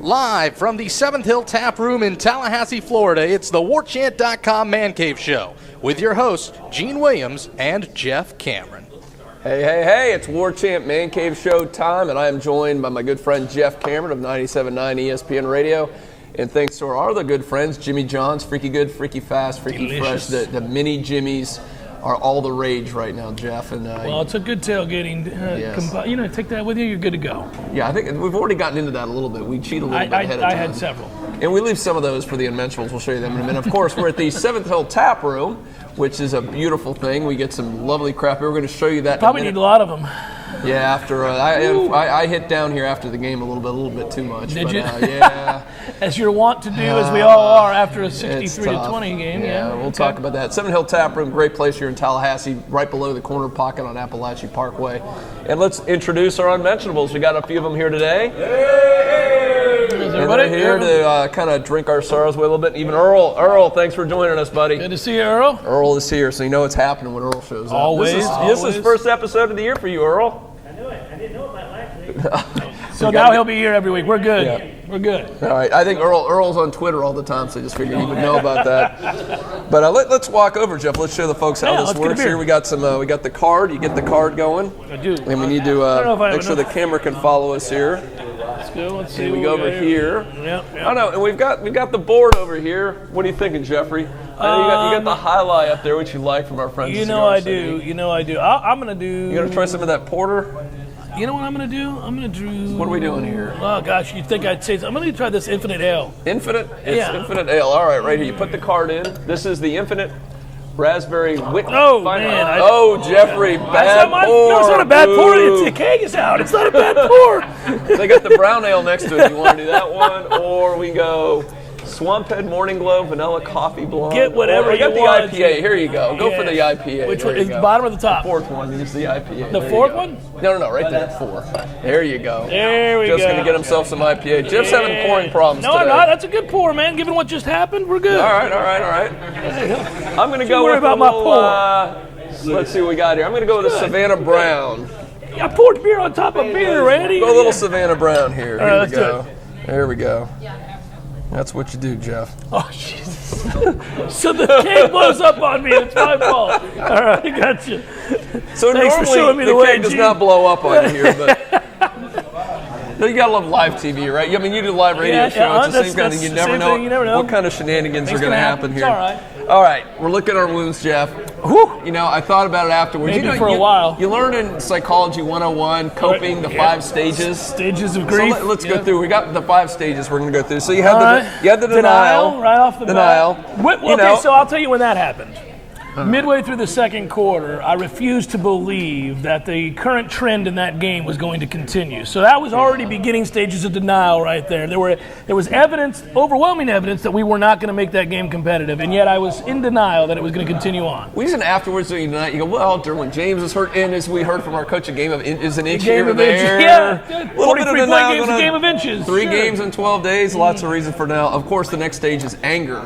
Live from the 7th Hill Tap Room in Tallahassee, Florida, it's the Warchant.com Man Cave Show with your hosts, Gene Williams and Jeff Cameron. Hey, it's Warchant Man Cave Show time, and I am joined by my good friend Jeff Cameron of 97.9 ESPN Radio. And thanks to our other good friends, Jimmy John's, Freaky Good, Freaky Fast, Freaky Delicious. Fresh. The mini Jimmys are all the rage right now, Jeff. And well, it's a good tailgating. Yes. Take that with you, you're good to go. Yeah, I think we've already gotten into that a little bit. We cheat a little bit ahead of time. I had several. And we leave some of those for the Unmentionables. We'll show you them in a minute. Of course, we're at the 7th Hill Tap Room, which is a beautiful thing. We get some lovely craft beer. We're going to show you that Probably in a minute. need a lot of them. Yeah, after I hit down here after the game a little bit too much. Did you? Yeah. As you're wont to do, as we all are after a 63-20 game. Yeah, we'll talk about that. 7 Hill Tap Room, great place here in Tallahassee, right below the corner pocket on Appalachia Parkway. And let's introduce our Unmentionables. We got a few of them here today. And they're here to kind of drink our sorrows away a little bit. Even Earl. Earl, thanks for joining us, buddy. Good to see you, Earl. Earl is here, so you know what's happening when Earl shows up. Always. This is first episode of the year for you, Earl. I knew it. I didn't know it by last week. So now he'll be here every week. We're good. Yeah. We're good. All right. I think Earl's on Twitter all the time, so I just figured he would know about that. But let's walk over, Jeff. Let's show the folks how this works here. We got we got the card. You get the card going. I do. And we need to make sure the camera can follow us here. Let's go. Let's see. And we go over here. Yep. I know. And we've got the board over here. What are you thinking, Jeffrey? I know you got the highlight up there, which you like from our friends. You know I do. I'm gonna do. You gonna try some of that porter? You know what I'm going to do? I'm going to do... What are we doing here? Oh, gosh, you'd think I'd say... I'm going to try this Infinite Ale. Infinite? It's Yeah. Infinite Ale. All right, right here. You put the card in. This is the Infinite Raspberry Whitney. Oh, man. Jeffrey, bad pour. No, it's not a bad pour. The keg is out. It's not a bad pour. They got the brown ale next to it. You want to do that one? Or we go... Swamphead Morning Glow Vanilla Coffee Blonde. Get whatever you want. The IPA. Here you go. Go for the IPA. Which one is the bottom or the top? The fourth one is the IPA. The fourth one? No, right there. 4. There you go. There we go. Jeff's going to get himself some IPA. Jeff's having pouring problems today. No, I'm not. That's a good pour, man. Given what just happened, we're good. All right. I'm going to go with my pour. Let's see what we got here. I'm going to go with a Savannah Brown. I poured beer on top of beer, Randy. Go a little Savannah Brown here. All right, Here we go. There we go. That's what you do, Jeff. Oh, Jesus. So the keg blows up on me. It's my fault. All right, I got you. So Thanks for showing me the way, keg does Gene. not blow up on you here, but... No, you gotta love live TV, right? I mean, you do live radio show. It's the same kind of thing. You never know what kind of shenanigans are going to happen here. It's all right. All right, we're looking at our wounds, Jeff. Whew. You know, I thought about it afterwards. Maybe for a while. You learn in Psychology 101, coping, the 5 stages. Stages of grief. So let's go through. We got the 5 stages we're going to go through. So you had the denial. Right off the bat. Denial. So I'll tell you when that happened. Midway through the second quarter, I refused to believe that the current trend in that game was going to continue. So that was already beginning stages of denial right there. There was evidence, overwhelming evidence, that we were not going to make that game competitive, and yet I was in denial that it was going to continue on. We said afterwards, you go, well, Derwin James is hurt, and as we heard from our coach, a game is an inch here or there. Yeah, 43-point game's a game of inches. 3 games in 12 days, lots of reason for now. Of course, the next stage is anger.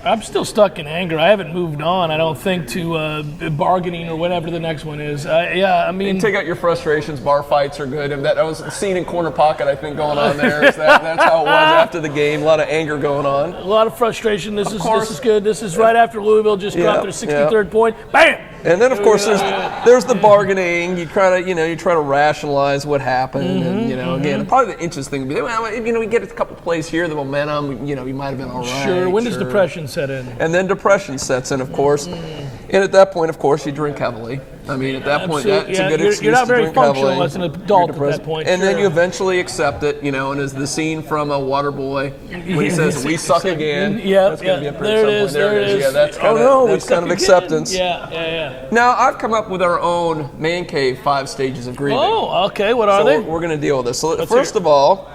I'm still stuck in anger. I haven't moved on, I don't think, to bargaining or whatever the next one is. You take out your frustrations. Bar fights are good. And that was seen in Corner Pocket, I think, going on there. That's how it was after the game. A lot of anger going on. A lot of frustration. This is good. This is right after Louisville just dropped their 63rd point. Bam! And then, of course, there's the bargaining. You try to rationalize what happened. Again, probably the inches thing. We get a couple plays here, the momentum. We might have been all right. Sure. When does depression set in? And then depression sets in, of course. And at that point, of course, you drink heavily. I mean, at that point, that's a good excuse to drink heavily. You're not very functional as an adult at that point. And then you eventually accept it, and as the scene from Waterboy, when he says, "We suck again." That's going to be a pretty there it is. Yeah, that's kind of acceptance. Yeah. Now, I've come up with our own Man Cave 5 stages of grieving. Oh, okay. What are they? We're going to deal with this. So first of all,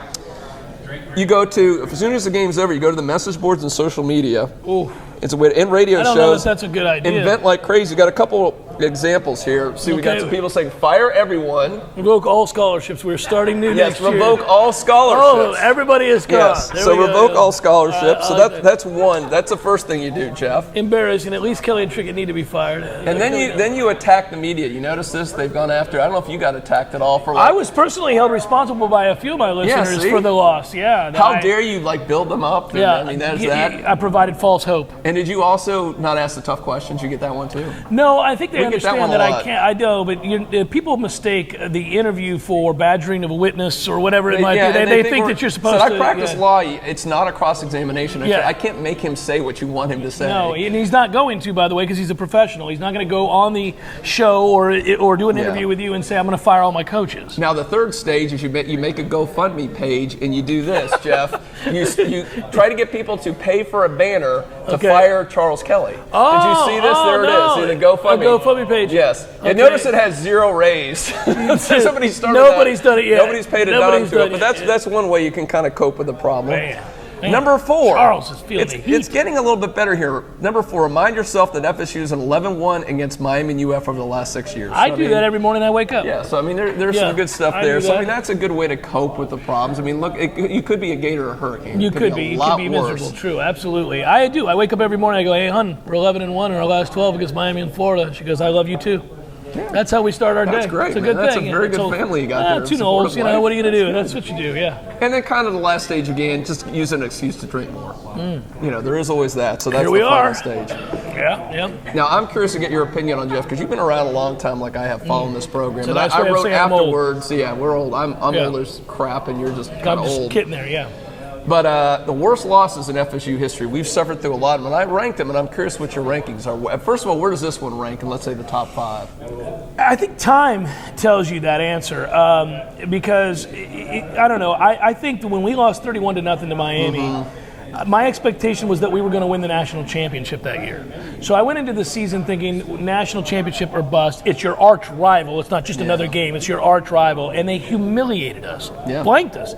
you go to, as soon as the game's over, you go to the message boards and social media. Ooh. It's a way to end radio shows. I don't know if that's a good idea. Invent like crazy. You got a couple examples here. See, we got Okay. some people saying, fire everyone. Revoke all scholarships. We're starting new next year. Yes, revoke all scholarships. Oh, everybody is gone. Yes, There so we go. revoke all scholarships. So I like that's one. That's the first thing you do, Jeff. Embarrassing. At least Kelly and Trickett need to be fired. And then you attack the media. You notice this? They've gone after. I don't know if you got attacked at all for. I was personally held responsible by a few of my listeners see? for the loss. Yeah. How dare you build them up? And, Yeah. I mean, there's that. I provided false hope. And did you also not ask the tough questions? You get that one too. No, I think they We get that understand one a that I lot. can't. I know, but people mistake the interview for badgering of a witness or whatever it might be. and They think that you're supposed so to. I practice law. It's not a cross-examination. Yeah. I can't make him say what you want him to say. No, and he's not going to, by the way, because he's a professional. He's not going to go on the show or do an interview with you and say, I'm going to fire all my coaches. Now, the third stage is you make a GoFundMe page and you do this, Jeff. You try to get people to pay for a banner to fire Charles Kelly. Did you see this? There it is. See the GoFundMe. A GoFundMe page. Yes. Okay. And notice it has 0 raised. Somebody started Nobody's that. done it yet. Nobody's paid a Nobody's dime to done it. But it that's one way you can kind of cope with the problem. Man. Number 4. Charles is feeling the heat. It's getting a little bit better here. Number 4, remind yourself that FSU is an 11-1 against Miami and UF over the last 6 years. I do that every morning I wake up. Yeah, so I mean, there's some good stuff I there. do So I that. mean, that's a good way to cope with the problems. I mean, look, you could be a gator or a hurricane. You It could a be. You lot could be worse. miserable. True, absolutely. I do. I wake up every morning. I go, "Hey, hun, we're 11-1 in our last 12 against Miami and Florida." She goes, "I love you too." Yeah. That's how we start our That's day. great, It's a man. good That's thing. a very good So, family you got there. Two Supportive Knowles, life. what are you going to do? That's what you do, yeah. And then kind of the last stage again, just use an excuse to drink more. There is always that. So that's Here we the final are. stage. Yeah. Now, I'm curious to get your opinion on Jeff, because you've been around a long time like I have following this program. So And that's I why I'm wrote saying I'm old. afterwards, yeah, we're old. I'm Yeah. old as crap, and you're just kind I'm of just old. kidding there, yeah. But the worst losses in FSU history, we've suffered through a lot of them, and I ranked them, and I'm curious what your rankings are. First of all, where does this one rank in, let's say, the top 5? I think time tells you that answer because I don't know. I think that when we lost 31-0 to Miami, my expectation was that we were going to win the national championship that year. So I went into the season thinking national championship or bust. It's your arch rival. It's not just another game. It's your arch rival, and they humiliated us, blanked us.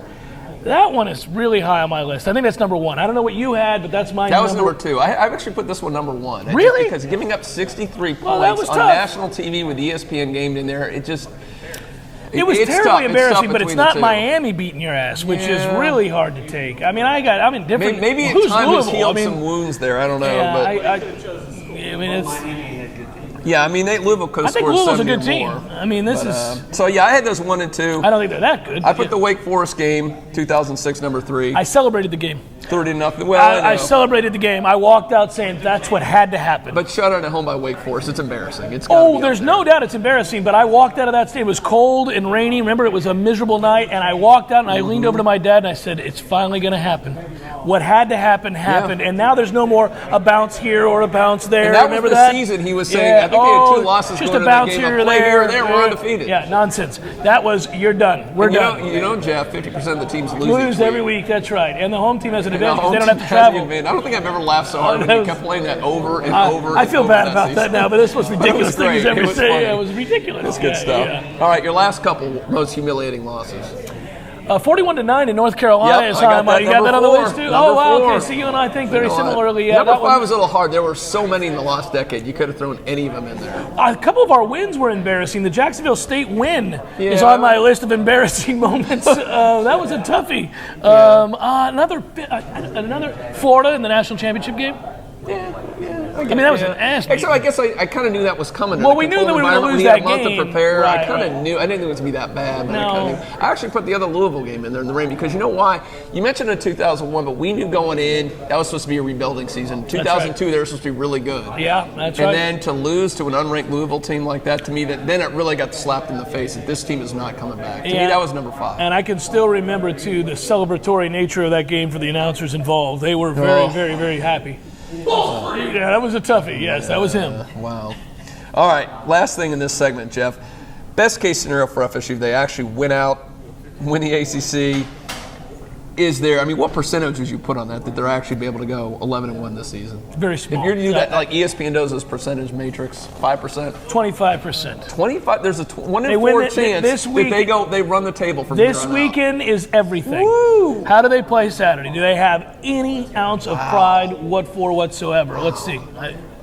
That one is really high on my list. I think that's number 1. I don't know what you had, but that's my That was number 2. I've actually put this one number 1. Really? Because giving up 63 Well, that points was on tough. national TV with ESPN gamed in there, it was terribly tough. embarrassing, but it's between the not two. Miami beating your ass, which is really hard to take. I mean, I'm in different. Maybe at who's times Louisville? healed some wounds there. I don't know. Yeah, but I mean, it's. Louisville could I have think scored Louisville's a 70 or good team. more. I mean, this is. So, I had those 1 and 2. I don't think they're that good. I put the Wake Forest game, 2006, number 3. I celebrated the game. 30-0. Well, I celebrated the game. I walked out saying that's what had to happen. But shut out at home by Wake Forest, it's embarrassing. There's no doubt it's embarrassing, but I walked out of that stadium. It was cold and rainy. Remember, it was a miserable night, and I walked out and I leaned over to my dad and I said, it's finally going to happen. What had to happen happened, and now there's no more a bounce here or a bounce there. And that Remember was the that? season he was saying, I think they had 2 losses just going a into that bounce game. here A or play there. here or there, we're undefeated. Yeah, nonsense. That was, you're done. We're done. You know, Jeff, 50% of the teams Lose every week, that's right. And the home team has an advantage because they don't have to I travel. don't think I've ever laughed so hard when you kept playing that over and over. I feel over bad about that now, but this was ridiculous great. thing he's ever It was said. funny. Yeah, it was ridiculous. It's good stuff. Yeah. All right, your last couple most humiliating losses. 41-9 in North Carolina Yep, is I got that. You got that on the Number list too? 4. Oh, wow. Number 4. Okay, so you and I think very similarly. Number that 5 was a little hard. There were so many in the last decade. You could have thrown any of them in there. A couple of our wins were embarrassing. The Jacksonville State win is Yeah. on my list of embarrassing moments. That was a toughie. Another Florida in the national championship game. I mean, that was an ass beat. Except I guess I kind of knew that was coming. Well, we knew that we were going to lose that month game. to prepare. Right, I kind of right. knew. I didn't think it was going to be that bad, but No. I kind of knew. I actually put the other Louisville game in there in the rain because you know why? You mentioned in 2001, but we knew going in that was supposed to be a rebuilding season. 2002, they were supposed to be really good. Yeah, that's right. And then to lose to an unranked Louisville team like that, to me, then it really got slapped in the face that this team is not coming back. To me, that was number 5. And I can still remember, too, the celebratory nature of that game for the announcers involved. They were very, very, very happy. Yeah, that was a toughie. Yes, that was him. Wow. All right, last thing in this segment, Jeff. Best case scenario for FSU, they actually win out, win the ACC. Is there, what percentage would you put on that they're actually be able to go 11-1 this season? Very small. If you're to do that, like ESPN does this percentage matrix, 5%? 25%. 25, there's a 1 They in win 4 it chance this week. that they run the table from This here on out. weekend is everything. Woo! How do they play Saturday? Do they have any ounce of pride whatsoever? Let's see.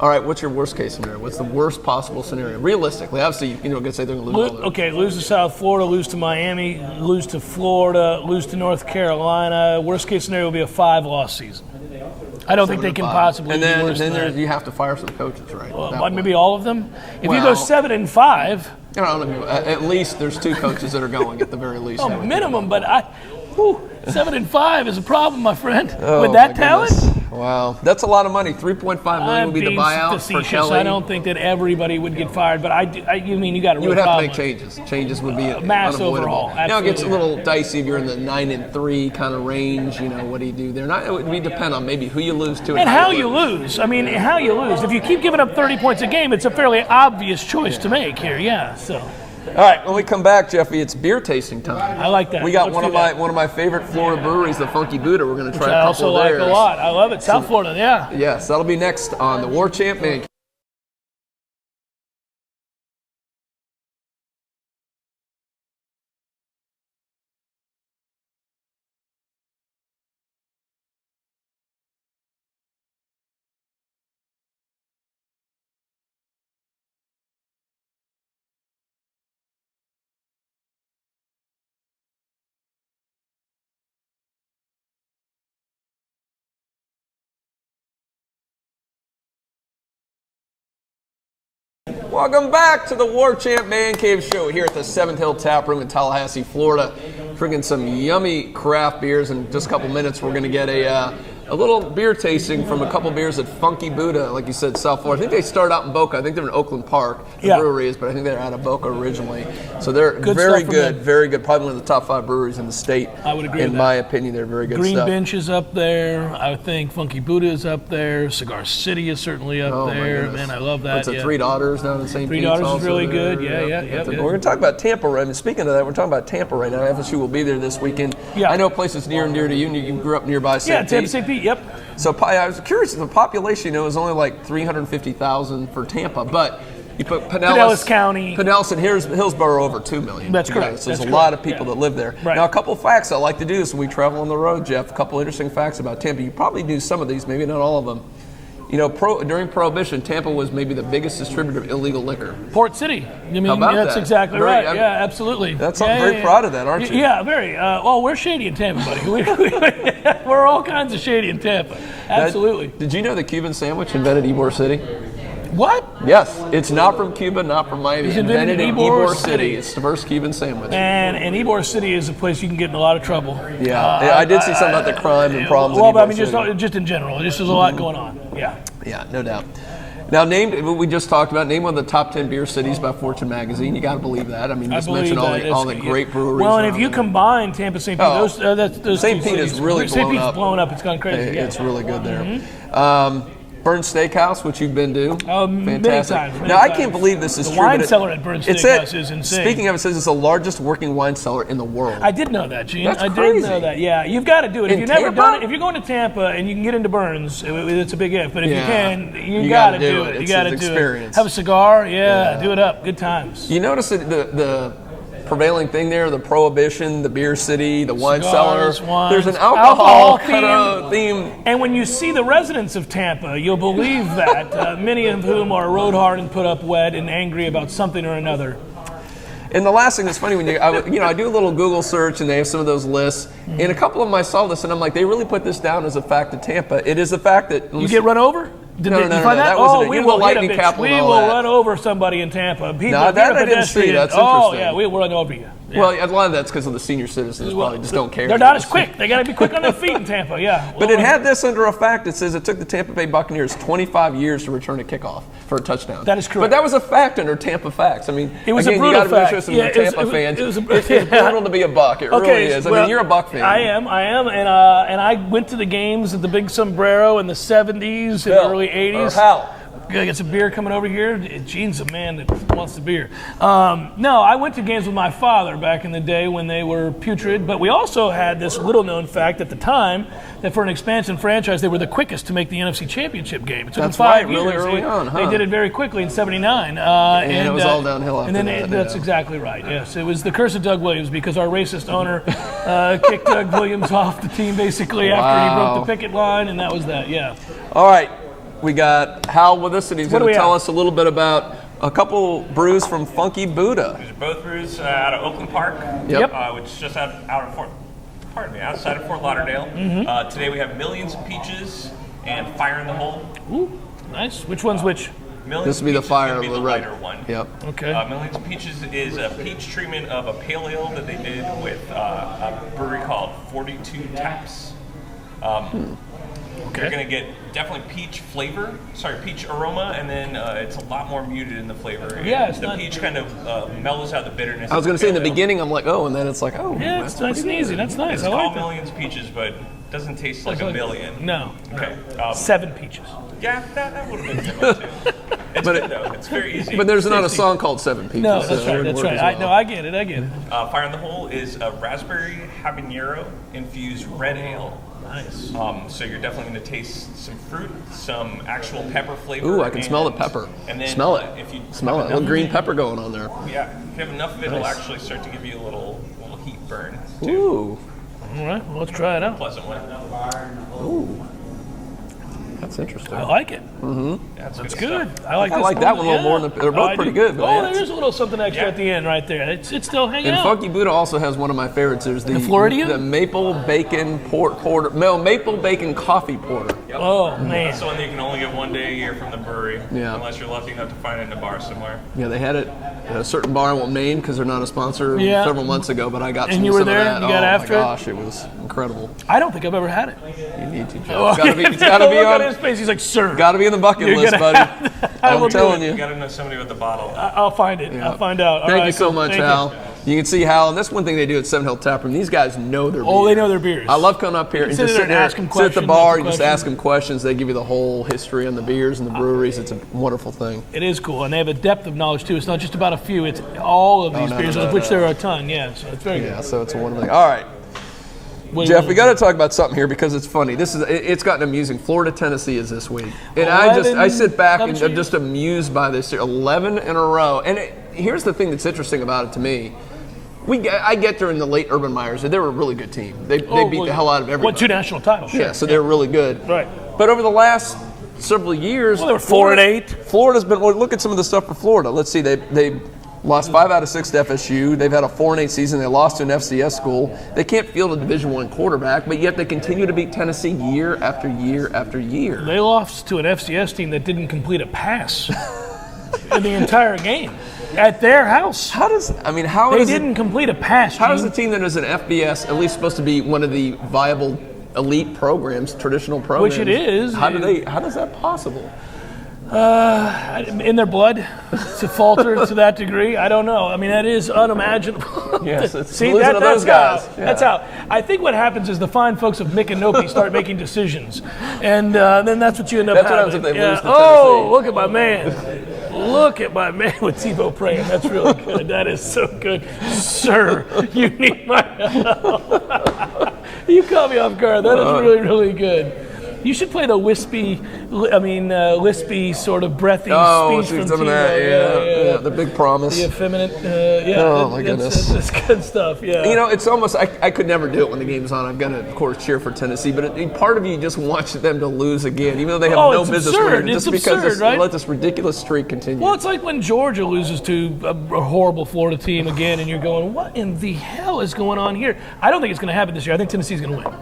All right, what's your worst case scenario? What's the worst possible scenario? Realistically, obviously, you're going to say they're going to lose all those. Okay, lose to South Florida, lose to Miami, lose to Florida, lose to North Carolina. Worst case scenario will be a 5-loss season. I don't think they can possibly and be then, worse than that. You have to fire some coaches, right? Maybe all of them. If you go 7-5, at least there's 2 coaches that are going at the very least. minimum. But 7-5 is a problem, my friend. With that talent. Wow, that's a lot of money. $3.5 million would be the buyout for Kelly. I don't think that everybody would get fired, but you mean you got to. You would have to make changes. Changes would be mass unavoidable. overhaul. Absolutely. Now it gets a little dicey if you're in the 9-3 kind of range. What do you do there? It would depend on maybe who you lose to and how you lose. I mean, how you lose. If you keep giving up 30 points a game, it's a fairly obvious choice to make here. Yeah. So. All right, when we come back, Jeffy, it's beer tasting time. I like that. We got one of my favorite Florida breweries, the Funky Buddha. We're going to try a couple of theirs. I also like a lot. I love it. South Florida, yeah. Yes, that'll be next on the Warchant Man. Welcome back to the Warchant Man Cave Show here at the 7th Hill Tap Room in Tallahassee, Florida. Drinking some yummy craft beers. In just a couple minutes, we're going to get a little beer tasting from a couple beers at Funky Buddha, like you said, South Florida. I think they started out in Boca. I think they're in Oakland Park, the brewery is, but I think they're out of Boca originally. So they're very good. Probably one of the top 5 breweries in the state. I would agree in my opinion, they're very good Green stuff. Bench is up there. I think Funky Buddha is up there. Cigar City is certainly up there. Man, I love that. It's a Three Daughters down in St. Pete's. Three Daughters is really good. Yeah. We're going to talk about Tampa right now. Speaking of that, we're talking about Tampa right now. FSU will be there this weekend. Yeah. I know places near and dear to you, and you grew up nearby St. Pete. Yeah, Tampa, St. Pete, yep. So I was curious, the population, is only like 350,000 for Tampa, but you put Pinellas County. Pinellas and Hillsborough over 2 million. That's correct. So there's a lot of people that live there. Right. Now, a couple facts I like to do this when we travel on the road, Jeff. A couple interesting facts about Tampa. You probably knew some of these, maybe not all of them. During Prohibition, Tampa was maybe the biggest distributor of illegal liquor. Port City. How about that's that? exactly right. Absolutely. I'm very proud of that, aren't you? Yeah, very. We're shady in Tampa, buddy. We're all kinds of shady in Tampa. Absolutely. Did you know the Cuban sandwich invented Ybor City? What? Yes, it's not from Cuba, not from Miami. It's invented in Ybor City. It's the first Cuban sandwich. And Ybor City is a place you can get in a lot of trouble. Yeah, I did see something about the crime and problems. Well, but just in general, there's a lot going on. Yeah. Yeah, no doubt. Now, we just talked about, name one of the top 10 beer cities by Fortune magazine. You got to believe that. I mean, just mention all the great breweries. Well, and if you combine Tampa, St. Pete, those St. Pete is really St. Pete's blown up. It's gone crazy. It's really good there. Mm-hmm. Burn's Steakhouse, which you've been to. Fantastic. Many times. I can't believe this is the true. The wine cellar at Burn's Steakhouse is insane. Speaking of, it says it's the largest working wine cellar in the world. I did know that, Gene. That's I crazy. did know that. Yeah, you've got to do it. If you've never done it, if you're going to Tampa and you can get into Burn's, it's a big if. But if you can, you got to do it. You got to do it. Have a cigar. Yeah, do it up. Good times. You notice that the prevailing thing there, the Prohibition, the beer city, the wine cellar. There's an alcohol kind of theme. And when you see the residents of Tampa, you'll believe that, many of whom are rode hard and put up wet and angry about something or another. And the last thing that's funny, when I do a little Google search and they have some of those lists, and a couple of them I saw this and I'm like, they really put this down as a fact of Tampa. It is a fact that... You get run over? No, that wasn't it. We will run over somebody in Tampa. That I didn't see. That's interesting. Oh, yeah, we will run over you. Yeah. Well, a lot of that's because of the senior citizens probably just don't care. They're not as quick. They got to be quick on their feet in Tampa, yeah. But it had this under a fact. It says it took the Tampa Bay Buccaneers 25 years to return a kickoff for a touchdown. That is correct. But that was a fact under Tampa facts. I mean, it was a brutal fact. You got to be Tampa fans. It's brutal to be a Buck. It really is. I mean, you're a Buck fan. I am, and I went to the games at the Big Sombrero in the 70s and early 80s. Or Hal. Get some beer coming over here. Gene's a man that wants the beer. No, I went to games with my father back in the day when they were putrid, but we also had this little-known fact at the time that for an expansion franchise, they were the quickest to make the NFC Championship game. It took them 5 years. Really early on, huh? They did it very quickly in '79. And it was all downhill after that. That's exactly right, yes. It was the curse of Doug Williams because our racist owner kicked Doug Williams off the team basically after he broke the picket line, and that was that, yeah. All right. We got Hal with us, and he's What going do to we tell have? us a little bit about a couple brews from Funky Buddha. These are both brews out of Oakland Park, Yep. which is just outside of Fort Lauderdale. Today we have Millions of Peaches and Fire in the Hole. Ooh, nice. Which one's which? Millions This will be the of Peaches is Fire gonna be of the the red. lighter one. Yep. Okay. Millions of Peaches is a peach treatment of a pale ale that they did with a brewery called 42 Taps. You're going to get definitely peach aroma, and then it's a lot more muted in the flavor. Yeah, it's the not- peach kind of mellows out the bitterness. I was going to say in the pale ale. beginning, I'm like, oh, and then it's like, oh. Yeah, it's nice and easy. That's nice. It's I called like that. Millions Peaches, but doesn't taste like a million. No. Okay. 7 peaches. Yeah, that would have been good one too. It's good though. It's very easy. But there's not a song called Seven Peaches. No, so that's it right. would That's work right. as well. I get it. Fire in the Hole is a raspberry habanero infused red ale. Nice. So you're definitely going to taste some fruit, some actual pepper flavor. Ooh, I can smell the pepper. And then Smell it. If you Smell it. A have little enough green of pepper going on there. it, yeah, if you have enough of it, it'll Nice. actually start to give you a little heat burn. Too. Ooh. All right, well, let's try it out. Pleasant one. Ooh. That's interesting. I like it. That's It's good. good. I like I this like that one a little more than they're both I pretty do. good. But Oh, yeah, there's a little something extra Yeah. at the end right there. It's still hanging and out. Funky Buddha also has one of my favorites. There's the Floridian? the maple bacon porter. No, maple bacon coffee porter. Oh man. That's the one that you can only get one day a year from the brewery, Yeah. unless you're lucky enough to find it in a bar somewhere. Yeah, they had it at a certain bar I won't name because they're not a sponsor Yeah. several months ago, but I got And some, you were some there? of that. You got oh after it? my gosh, it was incredible. I don't think I've ever had it. You need to, Jeff. It's gotta be Look at on. his face. He's like, sir. Gotta be in the bucket You're list, gonna buddy. have that. I will I'm do telling it. You you. got to know somebody with the bottle. I'll find it. Yeah. I'll find out. All Thank right, you so cool. much, Thank Hal. You can see Hal, and that's one thing they do at Seven Hill Tap Room. These guys know their beer. Oh, they know their beers. I love coming up here and sit just there sit and there, ask 'em sit at the questions bar after and just questions. ask them questions. They give you the whole history on the beers and the breweries. It's a wonderful thing. It is cool, and they have a depth of knowledge too. It's not just about a few; it's all of these no, beers, no, of which no. there are a ton. Yeah, so it's very Yeah, so it's a wonderful thing. All right, good. Jeff, we got to talk about something here because it's funny. It's gotten amusing. Florida, Tennessee is this week, and I sit back and I'm just amused by this. 11 in a row, and here's the thing that's interesting about it to me. I get there in the late Urban Meyers. They were a really good team. They beat the hell out of everybody. Won 2 national titles. Sure. Yeah, so they're really good. Right. But over the last several years, Well, they were 4-8. Florida's been. Well, look at some of the stuff for Florida. Let's see. They lost 5 out of 6 to FSU. They've had a 4-8 season. They lost to an FCS school. They can't field a Division I quarterback, but yet they continue to beat Tennessee year after year after year. They lost to an FCS team that didn't complete a pass in the entire game at their house. How They does didn't complete a pass. How does Gene. a team that is an FBS at least supposed to be one of the viable elite programs, traditional programs? Which it is. How is that possible? in their blood to falter to that degree? I don't know. I mean, that is unimaginable. Yes, it's See, losing to those guys. How, That's how. I think what happens is the fine folks of Micanopy start making decisions, and then that's what you end up That's what having. happens if they lose to Oh, Tennessee. look at my man. Look at my man with TiVo praying. That's really good. That is so good. Sir, you need my help. You caught me off guard. That is really, really good. You should play the lispy sort of breathy speech see from some of TiVo. that, yeah, the big promise. The effeminate, Oh, my goodness. That's good stuff, yeah. You know, it's almost, I could never do it when the game's on. I'm going to, of course, cheer for Tennessee, but part of you just wants them to lose again, even though they have no it's business absurd. winning, just It's because absurd, right? let this ridiculous streak continue. Well, it's like when Georgia loses to a horrible Florida team again, and you're going, what in the hell is going on here? I don't think it's going to happen this year. I think Tennessee's going to win.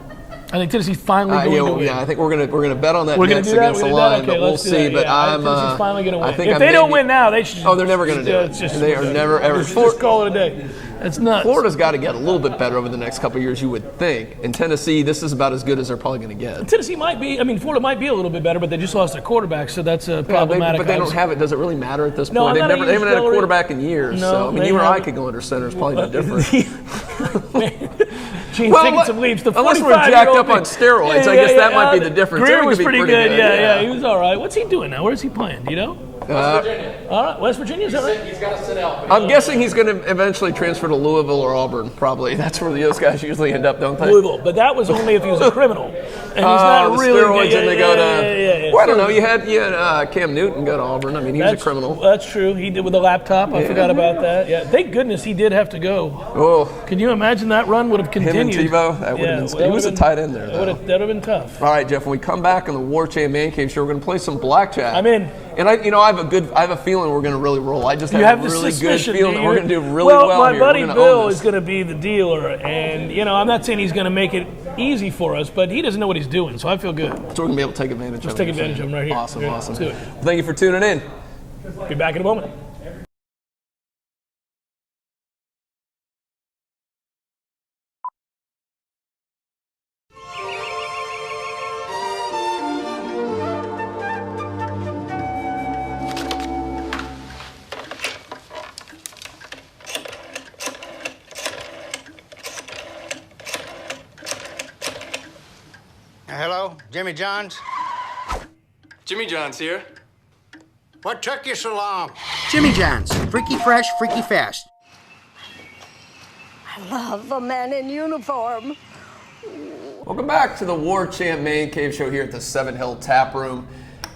I think Tennessee's finally going to win. I think we're gonna bet on that We're going next to do that? against We're the gonna do line, that? Okay, but we'll let's do see. that, But yeah. I'm Tennessee's finally going to win. I think If they don't win now, they should. Oh, they're never going to do it. It's just, They are never ever. Just call it a day. It's nuts. Florida's got to get a little bit better over the next couple of years, you would think. And Tennessee, this is about as good as they're probably going to get. Tennessee might be. I mean, Florida might be a little bit better, but they just lost their quarterback, so that's problematic. But they don't have it. Does it really matter at this point? No, I'm They not a haven't huge had a Hillary- quarterback in years. No, So I mean, they you or I haven't. could go under center. It's probably no different. Gene Well, taking some leaps. The unless we're 45-year-old jacked up thing. on steroids, I guess that might be the difference. Greer There was could be pretty pretty good. good, Yeah, yeah. he was all right. What's he doing now? Where is he playing? Do you know? All right, West Virginia, is that right? He's got to sit out. I'm guessing he's going to eventually transfer to Louisville or Auburn. Probably that's where those guys usually end up, don't they? Louisville, but that was only if he was a criminal. And he's not the really steroids, and they go to. Yeah. Well, I don't know. You had Cam Newton go to Auburn. I mean, he was a criminal. That's true. He did with the laptop. I forgot about that. Yeah. Thank goodness he did have to go. Oh, Can you imagine that run would have continued? him and Tebow. That would have been. He was a tight end there. That would have been tough. All right, Jeff. When we come back on the Warchant Man Cave show, we're going to play some blackjack. I'm in. And I have a feeling we're going to really roll. I just You have have a the really good suspicion, feeling do that you? we're going to do really well my here. buddy We're gonna Bill own this. is going to be the dealer, and I'm not saying he's going to make it easy for us, but he doesn't know what he's doing, so I feel good. So we're going to be able to take advantage of it. Let's take advantage of him right here. Awesome. Let's do it. Well, thank you for tuning in. Be back in a moment. Hello, Jimmy John's? Jimmy John's here. What took you so long? Jimmy John's, freaky fresh, freaky fast. I love a man in uniform. Welcome back to the Warchant Man Cave show here at the Seven Hill Tap Room.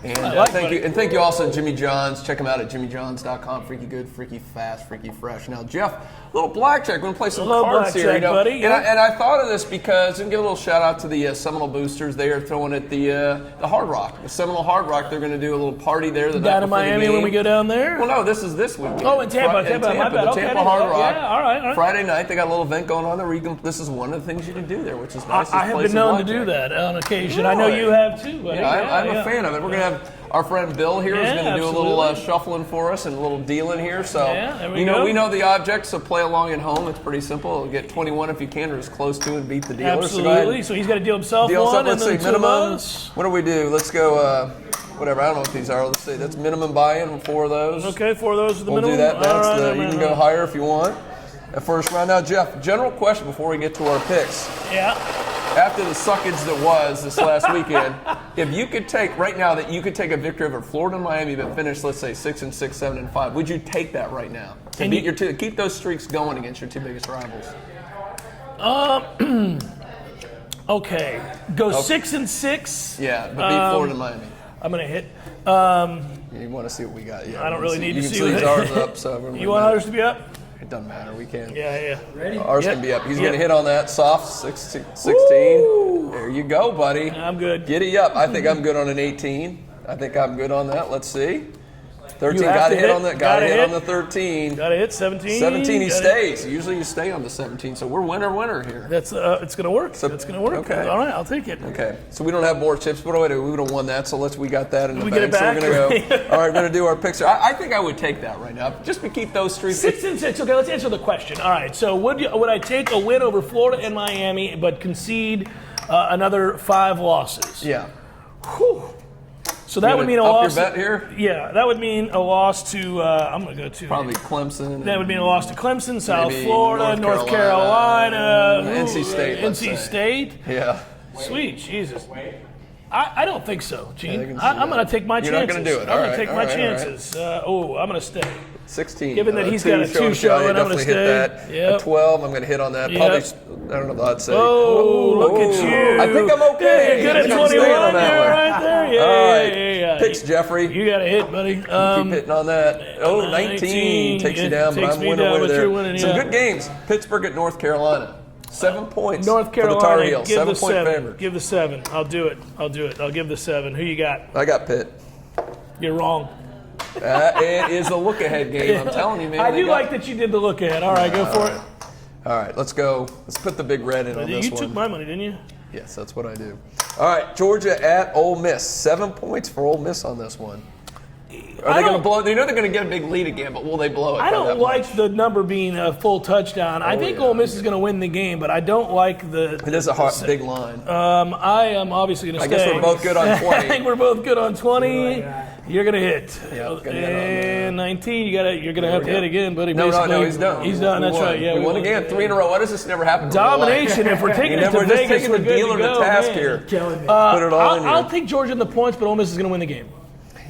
And thank you also to Jimmy John's. Check them out at jimmyjohns.com. Freaky good, freaky fast, freaky fresh. Now, Jeff, a little blackjack. We're going to play some cards here. Buddy, and I thought of this because, and give a little shout out to the Seminole Boosters. They are throwing at the Hard Rock. The Seminole Hard Rock, they're going to do a little party there the night Down in before the Miami game. when we go down there? Well, no, this is this weekend. Oh, in Tampa. My bad. The Okay, Tampa Hard Rock. Yeah, all right. Friday night, they got a little event going on there. Where this is one of the things you can do there, which is nice. I have been known to do that on occasion. I know you have too, buddy. Yeah, I'm a fan of it. We're going to have our friend Bill here is going to do a little shuffling for us and a little dealing here. So, we know the object, so play along at home. It's pretty simple. Get 21 if you can, or as close to and beat the dealer. Absolutely. So he's got to deal himself one, Let's and see, then minimum. What do we do? Let's go, whatever. I don't know what these are. Let's see. That's minimum buy-in, 4 of those. Okay, 4 of those are the We'll minimum. do that. All right, you can go higher if you want. At first round. Now, Jeff, general question before we get to our picks. Yeah. After the suckage that was this last weekend, if you could take right now that you could take a victory over Florida and Miami, but finish, let's say 6-6, 7-5, would you take that right now to beat your keep those streaks going against your 2 biggest rivals? Okay. Go 6-6. Yeah, but beat Florida and Miami. I'm gonna hit. You want to see what we got? Yeah. I don't really need to see. You can see ours up. So you want ours to be up? It doesn't matter. We can. Yeah. Ready? Ours can be up. He's going to hit on that soft 16. Woo! There you go, buddy. I'm good. Giddy up. I think I'm good on an 18. I think I'm good on that. Let's see. 13. Got to hit on that. Got to hit on the 13. Got to hit 17. 17. He stays. Usually you stay on the 17. So we're winner here. That's it's going to work. So, it's going to work. Okay. All right. I'll take it. Okay. So we don't have more chips. What do I do? We would have won that. So we got that in the get bank. it back? So we're going to go. All right. We're going to do our picks. I think I would take that right now, just to keep those streaks. 6-6. Okay. Let's answer the question. All right. So would I take a win over Florida and Miami, but concede another 5 losses? Yeah. Whew. So that would mean a loss. Your bet here? Yeah, that would mean a loss to. I'm going to go to probably Clemson. That would mean a loss to Clemson, South Florida, North Carolina, NC State. NC State. Yeah. Sweet Jesus. I don't think so, Gene. I'm going to take my chances. You're not going to do it. I'm going to take my chances. I'm going to stay. 16. Given that he's got a 2 show, and I'm going to stay. That. Yep. A 12, I'm going to hit on that. Probably, I don't know what I'd say. Oh, look at you. I think I'm okay. You're good at 21. You're right there. Yeah. All right. Picks, Jeffrey. You got to hit, buddy. Keep hitting on that. Oh, 19 takes you down, but I'm winning there. Some good games. Pittsburgh at North Carolina. 7 points. North Carolina. For the Tar Heels. Give 7 the point 7. favorite. Give the 7. I'll do it. I'll give the 7. Who you got? I got Pitt. You're wrong. It is a look-ahead game. I'm telling you, man. I do like that you did the look-ahead. All right, go for it. All right, let's go. Let's put the big red in on this one. You took my money, didn't you? Yes, that's what I do. All right, Georgia at Ole Miss. 7 points for Ole Miss on this one. Are they going to blow? They know they're going to get a big lead again, but will they blow it? I don't like the number being a full touchdown. I think Ole Miss is going to win the game, but I don't like the. It is a big line. I am obviously going to stay. I guess we're both good on 20. I think we're both good on 20. You're going to hit. Yep, and 19, you're going to have to hit again, buddy. No, he's done. He's done. That's right. Yeah, we won again. 3 in a row. Why does this never happen? Domination. If we're taking it to Vegas, we're the dealer to task here. Put it all in here. I'll take Georgia in the points, but Ole Miss is going to win the game.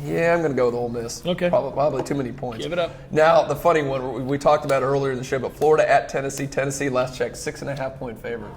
Yeah, I'm going to go with Ole Miss. Okay. Probably too many points. Give it up. Now, the funny one, we talked about earlier in the show, but Florida at Tennessee. Tennessee, last check, 6.5 point favorite.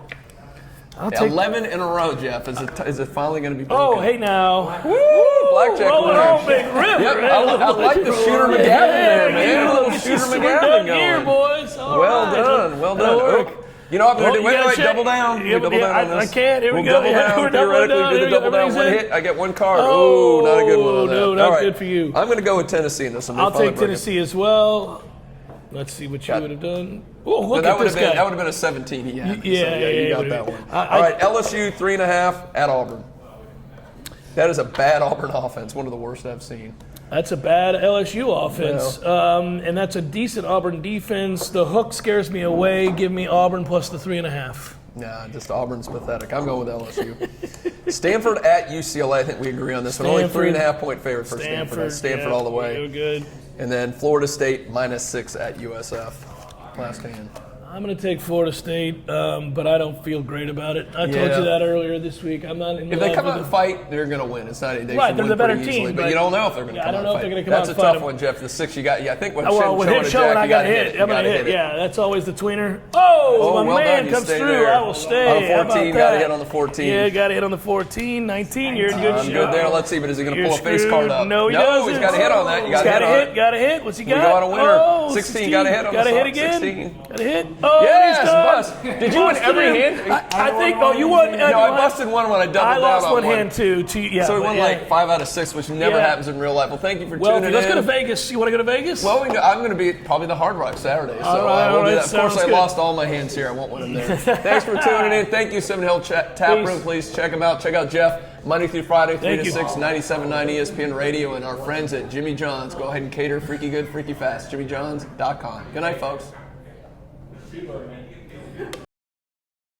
I'll take 11 in a row, Jeff. Is it finally going to be Oh, broken? hey now. Woo! Blackjack Rolling winner. on Big River. Yep, Hey, I like the Shooter McGavin there, man. A little Shooter We're McGavin done going. here, boys. All Well right. done, well That'll done. work. Oh, you know what I'm going to do? you gotta Wait, check. double down. Yeah, double down on I this. can't. Here we we'll go. double Yeah, down. we're double Theoretically, down. do the Here, double down. everybody's One in. hit, I get one card. Oh, Ooh, not a good one on that. no, not All right. good for you. I'm going to go with Tennessee in this one. I'll They'll take finally break it. Tennessee as well. Let's see what you would have done. Oh, look that at would this have been guy. that would have been a 17 he had. Yeah, you got yeah, that one. I- All right, LSU 3.5 at Auburn. That is a bad Auburn offense. One of the worst I've seen. That's a bad LSU offense, and that's a decent Auburn defense. The hook scares me away. Give me Auburn plus the 3.5. Nah, just Auburn's pathetic. I'm going with LSU. Stanford at UCLA. I think we agree on this one. Only Stanford. 3.5 point favorite for Stanford. Stanford yeah, all the way. real good. And then Florida State -6 at USF. Last hand. I'm going to take Florida State, but I don't feel great about it. I told Yeah. you that earlier this week. I'm not in If they love come with out and it. fight, they're going to win. It's not. They Right, should they're win the better pretty team, easily, but but you don't know if they're going to yeah, come I out don't know and if they're fight. gonna come That's out a and fight tough them. one, Jeff. The 6 you got. Yeah, I think when With him showing, I got to hit. I'm going to hit. Yeah, that's always the tweener. Oh, my well man done. You comes stay through. there. I will stay. On the How about 14, got to that? hit on the 14. Yeah, got to hit on the 14. 19, you're in good I'm shape. good there. Let's see, but is he going to You're pull a face screwed. card up? No, he doesn't. He's got to hit on that. You got to hit on it. Got to hit. What's he got? We got a winner. Oh, 16, gotta hit on Got to the hit side. again. 16. Got to hit. Oh, Yes, he's done. bust. Did you win Busted every him. hand? I think. Oh, you won. No, I busted one when I doubled I down lost on one hand too. Yeah, So we but won yeah. like 5 out of 6, which never Yeah. happens in real life. Well, thank you for Well, tuning in. let's go to Vegas. You want to go to Vegas? Well, I'm going to be probably the Hard Rock Saturday, so All right, we'll do that. Of sounds course, I good. lost all my hands here. I won't win them there. Thanks for tuning in. Thank you, 7 Hill Tap Peace. Room. Please check them out. Check out Jeff Monday through Friday, 3 Thank to you. 6, 97.9 ESPN Radio, and our friends at Jimmy John's. Go ahead and cater freaky good, freaky fast. JimmyJohns.com. Good night, folks.